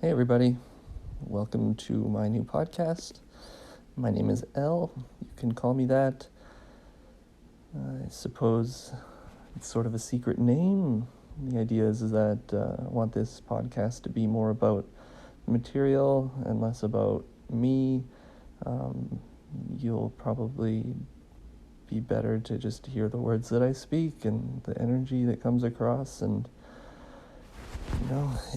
Hey everybody, welcome to my new podcast. My name is Elle, you can call me that. I suppose it's sort of a secret name. The idea is that I want this podcast to be more about material and less about me. You'll probably be better to just hear the words that I speak and the energy that comes across and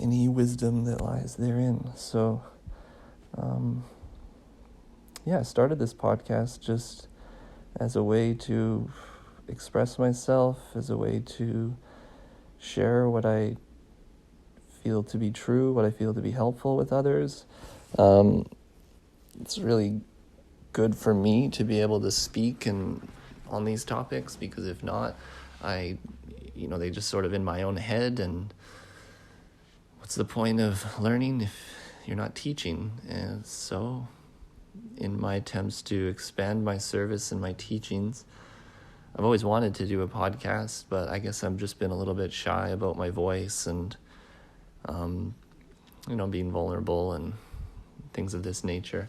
any wisdom that lies therein. So, I started this podcast just as a way to express myself, as a way to share what I feel to be true, what I feel to be helpful with others. It's really good for me to be able to speak on these topics, because if not, they just sort of in my own head, and what's the point of learning if you're not teaching? And so in my attempts to expand my service and my teachings, I've always wanted to do a podcast, but I guess I've just been a little bit shy about my voice and, being vulnerable and things of this nature.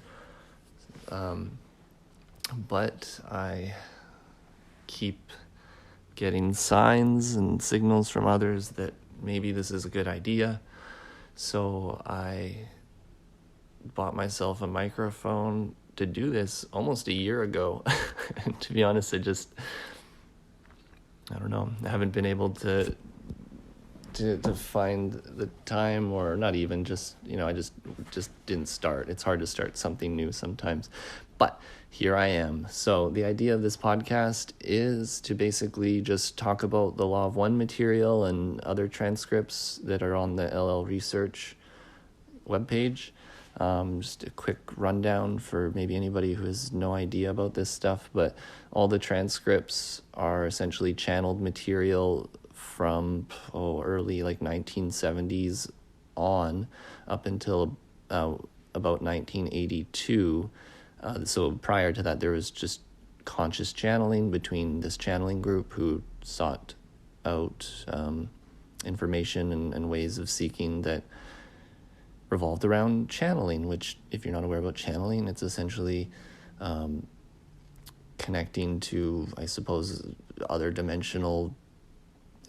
But I keep getting signs and signals from others that maybe this is a good idea. So I bought myself a microphone to do this almost a year ago. And to be honest, I haven't been able to find the time, or not even just, I just didn't start. It's hard to start something new sometimes, but here I am. So the idea of this podcast is to basically just talk about the Law of One material and other transcripts that are on the LL Research webpage. Just a quick rundown for maybe anybody who has no idea about this stuff, but all the transcripts are essentially channeled material from early 1970s on up until about 1982. So prior to that, there was just conscious channeling between this channeling group who sought out information and ways of seeking that revolved around channeling, which, if you're not aware about channeling, it's essentially connecting to, I suppose, other dimensional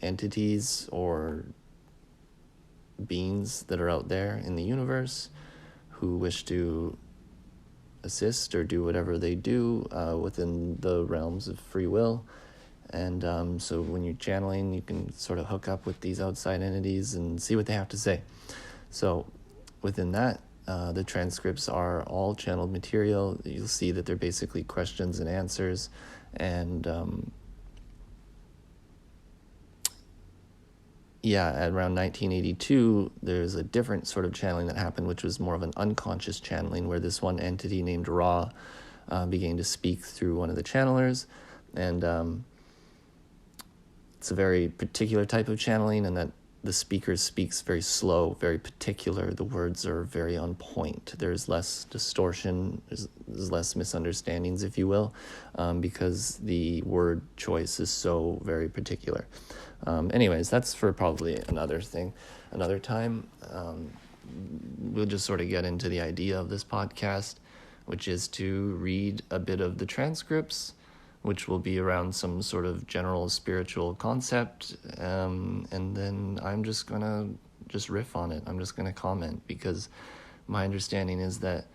entities or beings that are out there in the universe who wish to assist or do whatever they do within the realms of free will. And so when you're channeling, you can sort of hook up with these outside entities and see what they have to say. So within that, the transcripts are all channeled material. You'll see that they're basically questions and answers. And at around 1982, there's a different sort of channeling that happened, which was more of an unconscious channeling, where this one entity named Ra began to speak through one of the channelers. And it's a very particular type of channeling, and that the speaker speaks very slow, very particular. The words are very on point. There's less distortion, there's less misunderstandings, if you will, because the word choice is so very particular. Anyways, that's for probably another time. We'll just sort of get into the idea of this podcast, which is to read a bit of the transcripts, which will be around some sort of general spiritual concept, and then I'm just going to riff on it. I'm just going to comment, because my understanding is that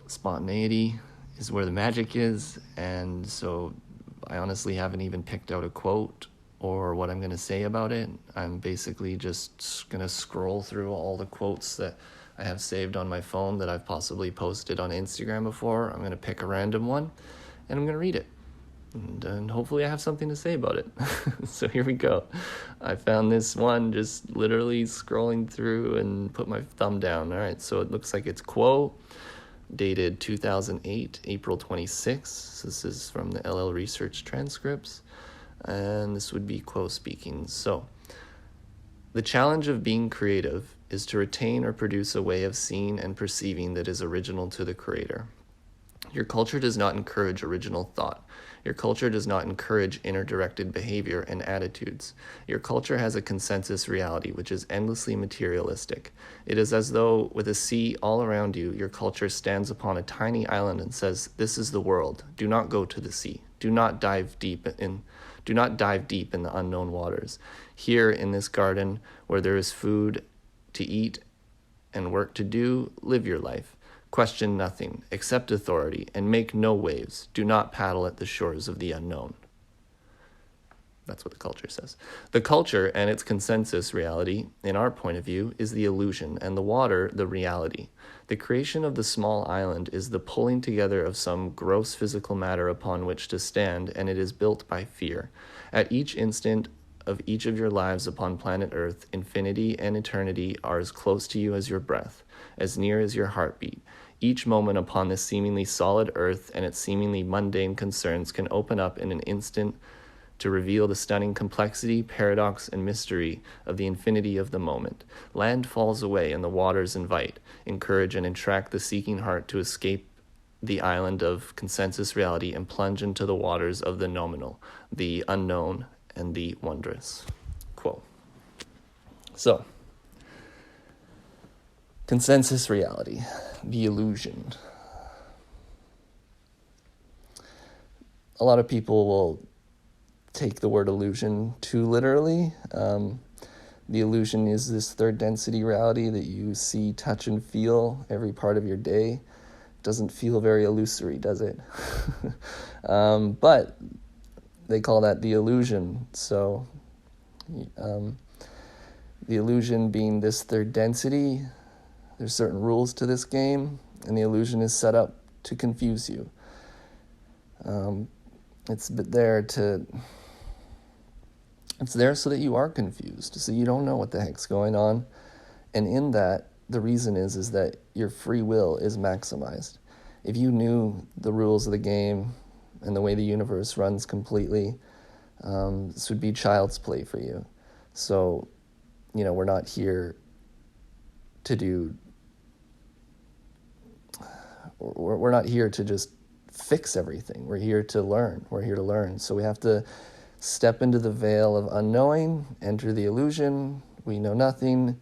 spontaneity is where the magic is, and so I honestly haven't even picked out a quote or what I'm going to say about it. I'm basically just going to scroll through all the quotes that I have saved on my phone that I've possibly posted on Instagram before. I'm going to pick a random one, and I'm going to read it. And hopefully I have something to say about it. So here we go. I found this one just literally scrolling through and put my thumb down. All right, so it looks like it's Quo, dated 2008, April 26. This is from the LL Research transcripts, and this would be Quo speaking. So, the challenge of being creative is to retain or produce a way of seeing and perceiving that is original to the creator. Your culture does not encourage original thought. Your culture does not encourage inner-directed behavior and attitudes. Your culture has a consensus reality, which is endlessly materialistic. It is as though, with a sea all around you, your culture stands upon a tiny island and says, "This is the world. Do not go to the sea. Do not dive deep in the unknown waters. Here in this garden, where there is food to eat and work to do, live your life. Question nothing, accept authority, and make no waves. Do not paddle at the shores of the unknown." That's what the culture says. The culture and its consensus reality, in our point of view, is the illusion, and the water, the reality. The creation of the small island is the pulling together of some gross physical matter upon which to stand, and it is built by fear. At each instant of each of your lives upon planet Earth, infinity and eternity are as close to you as your breath, as near as your heartbeat. Each moment upon this seemingly solid Earth and its seemingly mundane concerns can open up in an instant to reveal the stunning complexity, paradox, and mystery of the infinity of the moment. Land falls away and the waters invite, encourage, and entract the seeking heart to escape the island of consensus reality and plunge into the waters of the nominal, the unknown, and the wondrous. Quote. So, consensus reality, the illusion. A lot of people will take the word illusion too literally. The illusion is this third density reality that you see, touch, and feel every part of your day. Doesn't feel very illusory, does it? But they call that the illusion. So the illusion being this third density, there's certain rules to this game, and the illusion is set up to confuse you. It's there so that you are confused, so you don't know what the heck's going on. And in that, the reason is that your free will is maximized. If you knew the rules of the game and the way the universe runs completely, this would be child's play for you. So, we're not here to we're not here to just fix everything. We're here to learn. So we have to step into the veil of unknowing, enter the illusion, we know nothing,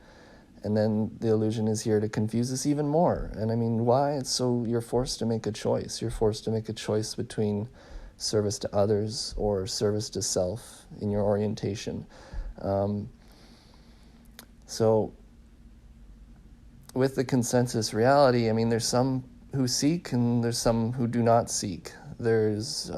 and then the illusion is here to confuse us even more. And I mean, why? It's so you're forced to make a choice. You're forced to make a choice between service to others or service to self in your orientation. So with the consensus reality, I mean, there's some who seek and there's some who do not seek. There's,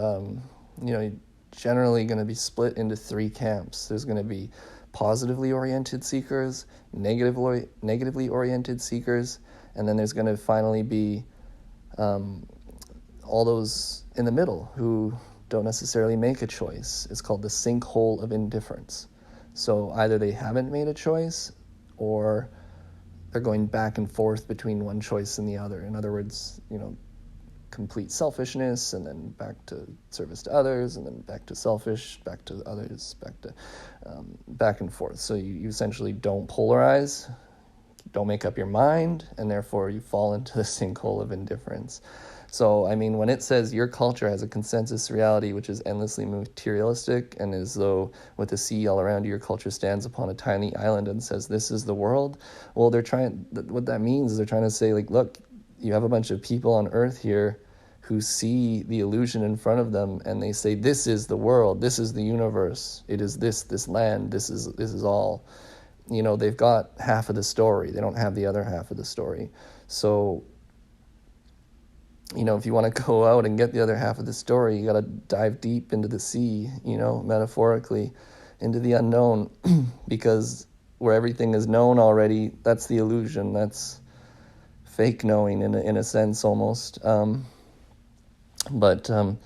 generally going to be split into three camps. There's going to be positively oriented seekers, negatively oriented seekers, and then there's going to finally be all those in the middle who don't necessarily make a choice. It's called the sinkhole of indifference. So either they haven't made a choice or they're going back and forth between one choice and the other. In other words, complete selfishness and then back to service to others and then back to selfish, back to others, back and forth. So you essentially don't polarize, don't make up your mind, and therefore you fall into the sinkhole of indifference. So, I mean, when it says your culture has a consensus reality which is endlessly materialistic and as though with the sea all around you, your culture stands upon a tiny island and says, "This is the world," well, what that means is they're trying to say, like, look, you have a bunch of people on Earth here who see the illusion in front of them and they say, "This is the world, this is the universe, it is this land, this is all." They've got half of the story. They don't have the other half of the story. So, if you want to go out and get the other half of the story, you got to dive deep into the sea, metaphorically, into the unknown, because where everything is known already, that's the illusion. That's fake knowing in a sense almost. But the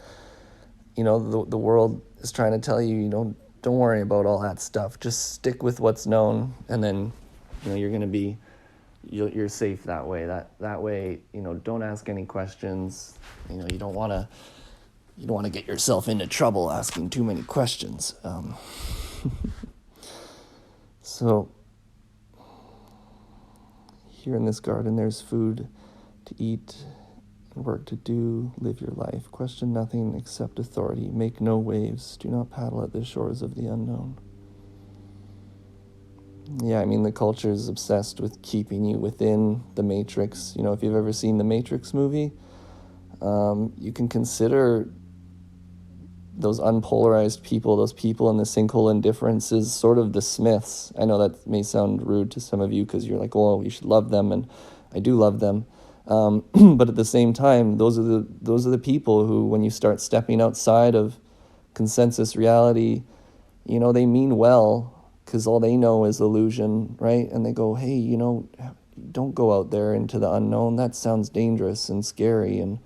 world is trying to tell you, don't worry about all that stuff. Just stick with what's known, and then, you're going to be, you're safe that way. That way, don't ask any questions. You don't want to get yourself into trouble asking too many questions. So here in this garden, there's food to eat work to do, live your life. Question nothing, accept authority. Make no waves. Do not paddle at the shores of the unknown. Yeah, I mean, the culture is obsessed with keeping you within the Matrix. You know, if you've ever seen the Matrix movie, you can consider those unpolarized people, those people in the sinkhole indifference, is sort of the Smiths. I know that may sound rude to some of you because you're like, well, you should love them, and I do love them. But at the same time, those are the people who, when you start stepping outside of consensus reality, you know, they mean well because all they know is illusion, right? And they go, hey, you know, don't go out there into the unknown. That sounds dangerous and scary, and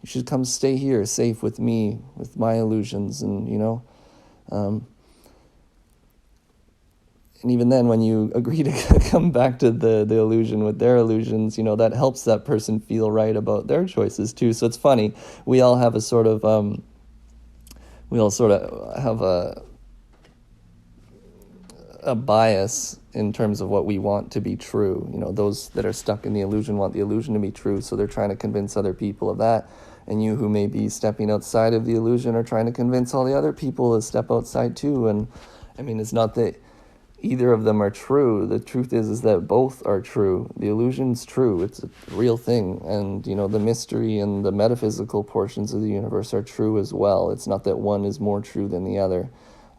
you should come stay here safe with me, with my illusions. And, you know, and even then, when you agree to come back to the illusion with their illusions, you know, that helps that person feel right about their choices too. So it's funny. We all have a sort of, have a bias in terms of what we want to be true. You know, those that are stuck in the illusion want the illusion to be true, so they're trying to convince other people of that. And you who may be stepping outside of the illusion are trying to convince all the other people to step outside too. And I mean, it's not that either of them are true. The truth is that both are true. The illusion's true. It's a real thing. And, you know, the mystery and the metaphysical portions of the universe are true as well. It's not that one is more true than the other.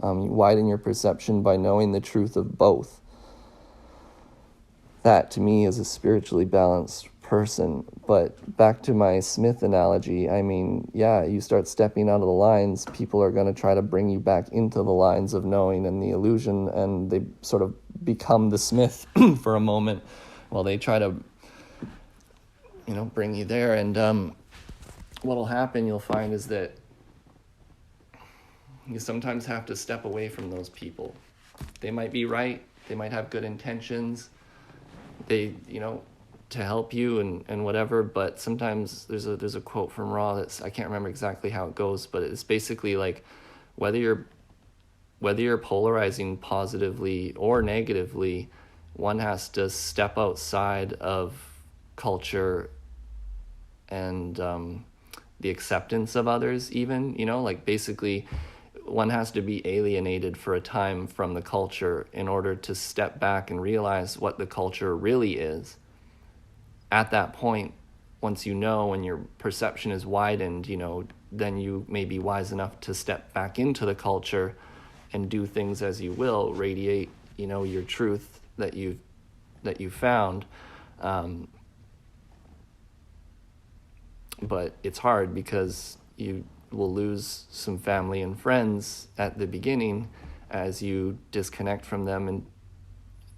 You widen your perception by knowing the truth of both. That, to me, is a spiritually balanced person. But back to my Smith analogy, I mean, yeah, you start stepping out of the lines, people are going to try to bring you back into the lines of knowing and the illusion, and they sort of become the Smith for a moment while they try to, you know, bring you there. And what'll happen, you'll find, is that you sometimes have to step away from those people. They might be right, they might have good intentions, they, you know, to help you and whatever, but sometimes there's a quote from Ra that's, I can't remember exactly how it goes, but it's basically like whether you're polarizing positively or negatively, one has to step outside of culture and the acceptance of others, even, you know, like basically one has to be alienated for a time from the culture in order to step back and realize what the culture really is. At that point, once you know and your perception is widened, you know, then you may be wise enough to step back into the culture and do things as you will, radiate, you know, your truth that you found. But it's hard because you will lose some family and friends at the beginning as you disconnect from them and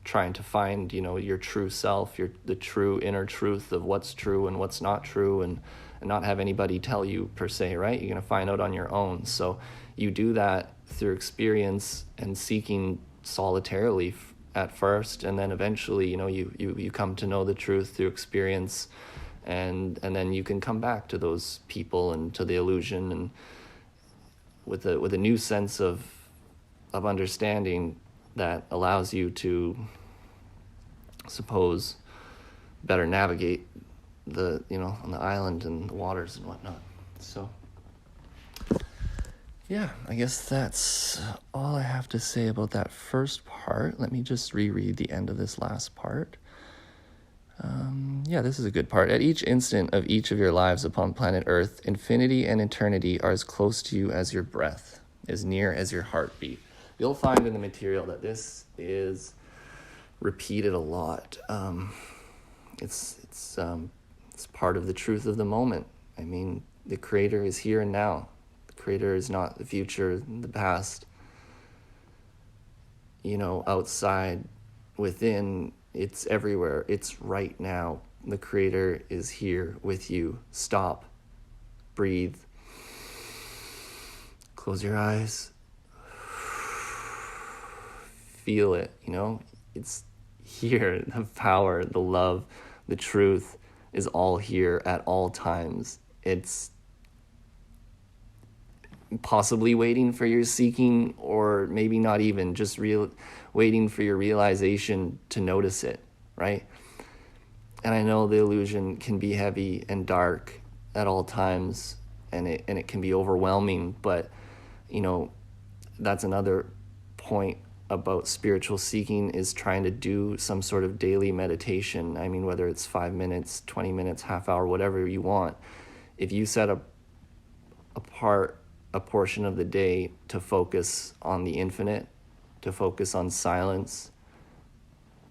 trying to find, you know, your true self, the true inner truth of what's true and what's not true, and not have anybody tell you per se, right? You're going to find out on your own. So you do that through experience and seeking solitarily at first, and then eventually, you know, you come to know the truth through experience, and then you can come back to those people and to the illusion, and with a new sense of understanding that allows you to, suppose, better navigate the, you know, on the island and the waters and whatnot. So yeah, I guess that's all I have to say about that first part. Let me just reread the end of this last part. Yeah, this is a good part. At each instant of each of your lives upon planet Earth, infinity and eternity are as close to you as your breath, as near as your heartbeat. You'll find in the material that this is repeated a lot. It's part of the truth of the moment. I mean, the Creator is here and now. The Creator is not the future, the past, you know, outside, within. It's everywhere. It's right now. The Creator is here with you. Stop. Breathe. Close your eyes. Feel it, you know? It's here. The power, the love, the truth is all here at all times. It's possibly waiting for your seeking, or maybe not even, just waiting for your realization to notice it, right? And I know the illusion can be heavy and dark, at all times, and it can be overwhelming. But that's another point about spiritual seeking, is trying to do some sort of daily meditation. I mean, whether it's 5 minutes, 20 minutes, half hour, whatever you want. If you set apart a portion of the day to focus on the infinite, to focus on silence,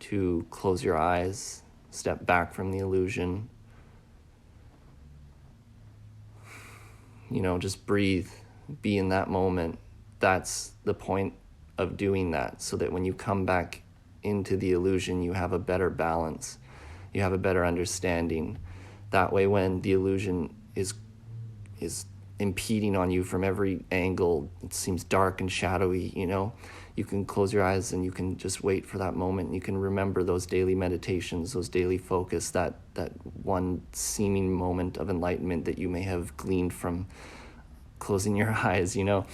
to close your eyes, step back from the illusion, just breathe, be in that moment. That's the point of doing that, so that when you come back into the illusion, you have a better balance, you have a better understanding. That way, when the illusion is impeding on you from every angle, it seems dark and shadowy, you can close your eyes and you can just wait for that moment. You can remember those daily meditations, those daily focus, that one seeming moment of enlightenment that you may have gleaned from closing your eyes. You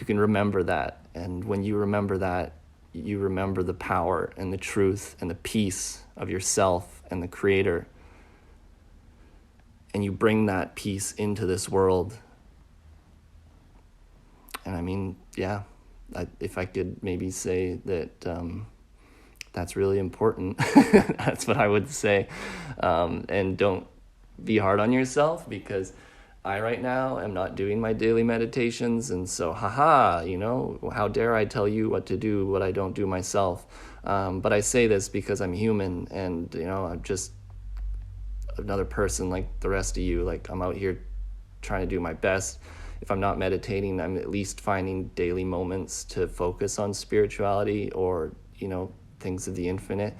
can remember that. And when you remember that, you remember the power and the truth and the peace of yourself and the Creator. And you bring that peace into this world. And I mean, yeah, if I could maybe say that that's really important, that's what I would say. And don't be hard on yourself, because I right now am not doing my daily meditations. And so, how dare I tell you what to do, what I don't do myself. But I say this because I'm human, and, I'm just another person like the rest of you. Like, I'm out here trying to do my best. If I'm not meditating, I'm at least finding daily moments to focus on spirituality or, things of the infinite.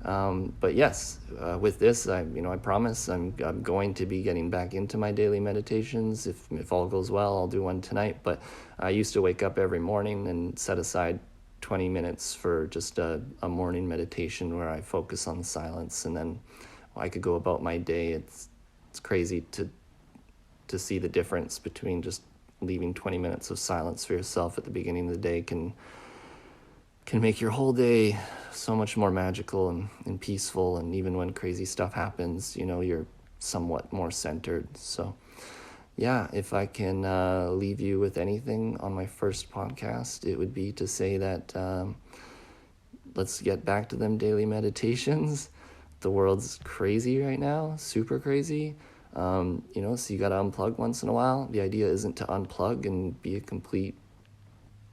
But yes, with this, I promise I'm going to be getting back into my daily meditations. If all goes well, I'll do one tonight. But I used to wake up every morning and set aside 20 minutes for just a morning meditation where I focus on silence, and then I could go about my day. It's crazy to see the difference between just leaving 20 minutes of silence for yourself at the beginning of the day can make your whole day so much more magical and peaceful. And even when crazy stuff happens, you're somewhat more centered. So yeah, if I can leave you with anything on my first podcast, it would be to say that let's get back to them daily meditations. The world's crazy right now, super crazy. So you got to unplug once in a while. The idea isn't to unplug and be a complete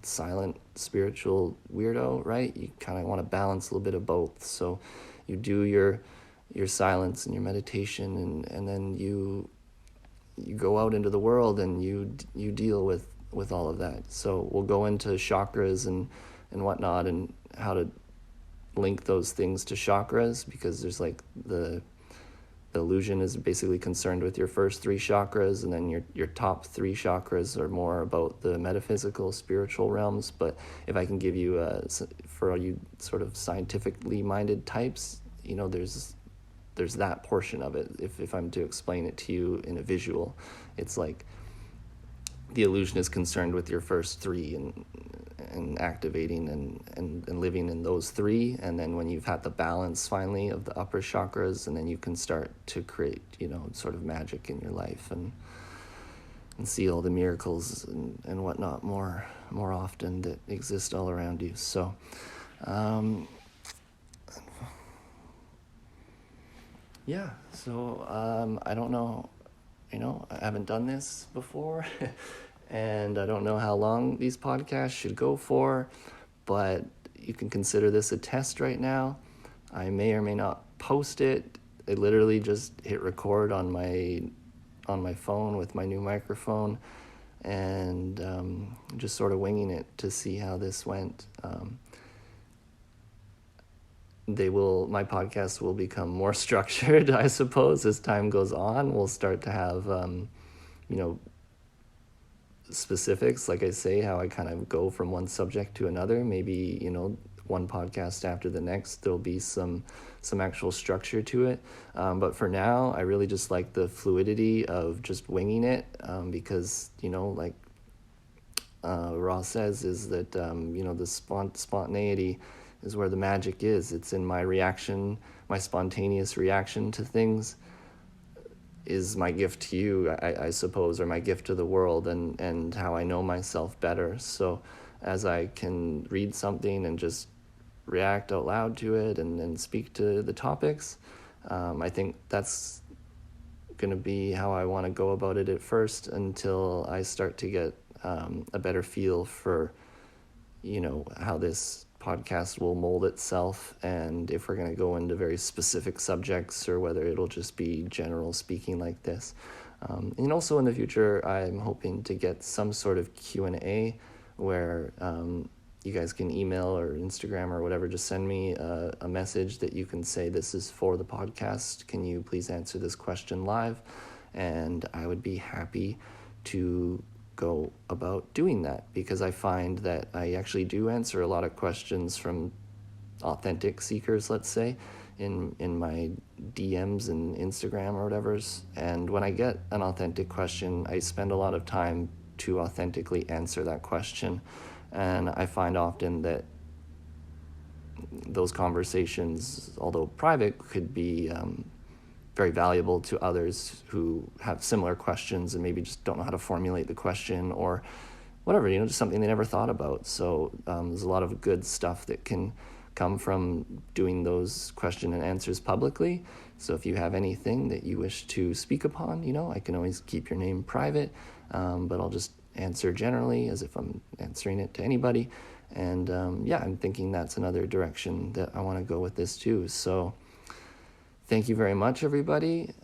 silent spiritual weirdo, right? You kind of want to balance a little bit of both. So you do your silence and your meditation, and then you go out into the world and you deal with all of that. So we'll go into chakras and whatnot, and how to link those things to chakras, because there's like the illusion is basically concerned with your first 3 chakras, and then your top 3 chakras are more about the metaphysical, spiritual realms. But if I can give you, for all you sort of scientifically minded types, there's that portion of it. If I'm to explain it to you in a visual, it's like the illusion is concerned with your first 3 and activating and living in those 3, and then when you've had the balance finally of the upper chakras, and then you can start to create sort of magic in your life and see all the miracles and whatnot more often that exist all around you. So yeah, so I don't know, I haven't done this before. And I don't know how long these podcasts should go for, but you can consider this a test right now. I may or may not post it. I literally just hit record on my phone with my new microphone, and just sort of winging it to see how this went. My podcast will become more structured, I suppose, as time goes on. We'll start to have, specifics, like I say, how I kind of go from one subject to another. Maybe one podcast after the next there'll be some actual structure to it, but for now I really just like the fluidity of just winging it, because like Ross says, is that the spontaneity is where the magic is. It's in my reaction, my spontaneous reaction to things. is my gift to you, I suppose, or my gift to the world, and how I know myself better. So as I can read something and just react out loud to it and speak to the topics, I think that's going to be how I want to go about it at first, until I start to get a better feel for, how this podcast will mold itself, and if we're going to go into very specific subjects or whether it'll just be general speaking like this. And also in the future, I'm hoping to get some sort of Q&A where you guys can email or Instagram or whatever, just send me a message that you can say, this is for the podcast, can you please answer this question live? And I would be happy to go about doing that, because I find that I actually do answer a lot of questions from authentic seekers, let's say, in my DMs and Instagram or whatever's. And when I get an authentic question, I spend a lot of time to authentically answer that question. And I find often that those conversations, although private, could be very valuable to others who have similar questions and maybe just don't know how to formulate the question or whatever, just something they never thought about. So there's a lot of good stuff that can come from doing those question and answers publicly. So if you have anything that you wish to speak upon, I can always keep your name private, but I'll just answer generally as if I'm answering it to anybody. And I'm thinking that's another direction that I want to go with this too. So thank you very much, everybody.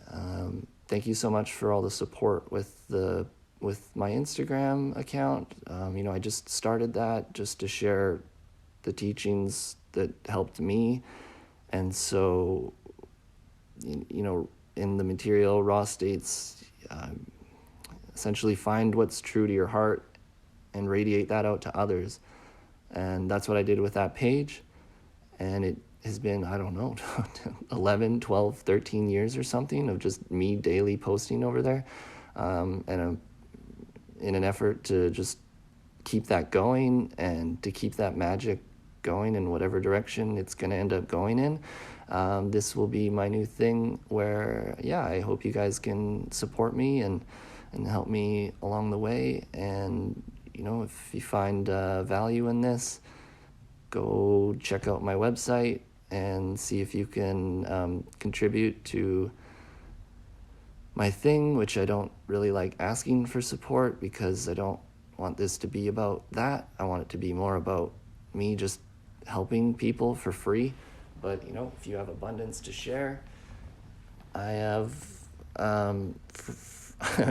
Thank you so much for all the support with my Instagram account. I just started that just to share the teachings that helped me. And so, in the material raw states, essentially find what's true to your heart and radiate that out to others. And that's what I did with that page. And it has been, 11, 12, 13 years or something of just me daily posting over there. And in an effort to just keep that going and to keep that magic going in whatever direction it's going to end up going in. This will be my new thing where, I hope you guys can support me and help me along the way. And, if you find value in this, go check out my website and see if you can contribute to my thing, which I don't really like asking for support, because I don't want this to be about that. I want it to be more about me just helping people for free. But, if you have abundance to share, I have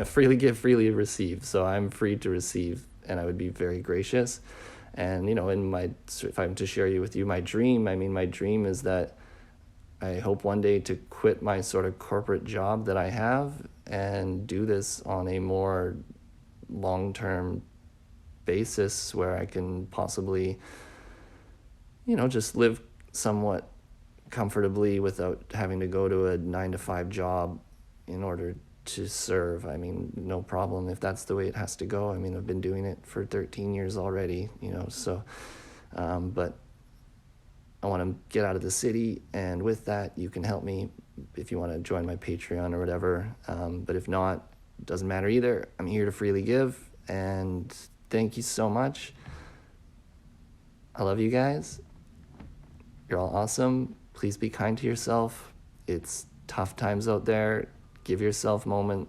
freely give, freely receive. So I'm free to receive, and I would be very gracious. And, if I'm to share with you my dream, my dream is that I hope one day to quit my sort of corporate job that I have and do this on a more long-term basis where I can possibly, just live somewhat comfortably without having to go to a 9-to-5 job in order to serve. No problem if that's the way it has to go. I've been doing it for 13 years already, so, but I want to get out of the city, and with that, you can help me if you want to join my Patreon or whatever. But if not, it doesn't matter either. I'm here to freely give, and thank you so much. I love you guys. You're all awesome. Please be kind to yourself. It's tough times out there. Give yourself a moment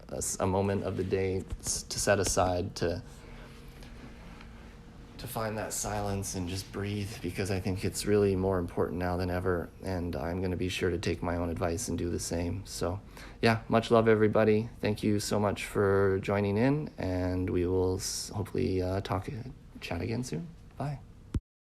of the day to set aside to find that silence and just breathe, because I think it's really more important now than ever, and I'm going to be sure to take my own advice and do the same. So, much love, everybody. Thank you so much for joining in, and we will hopefully chat again soon. Bye.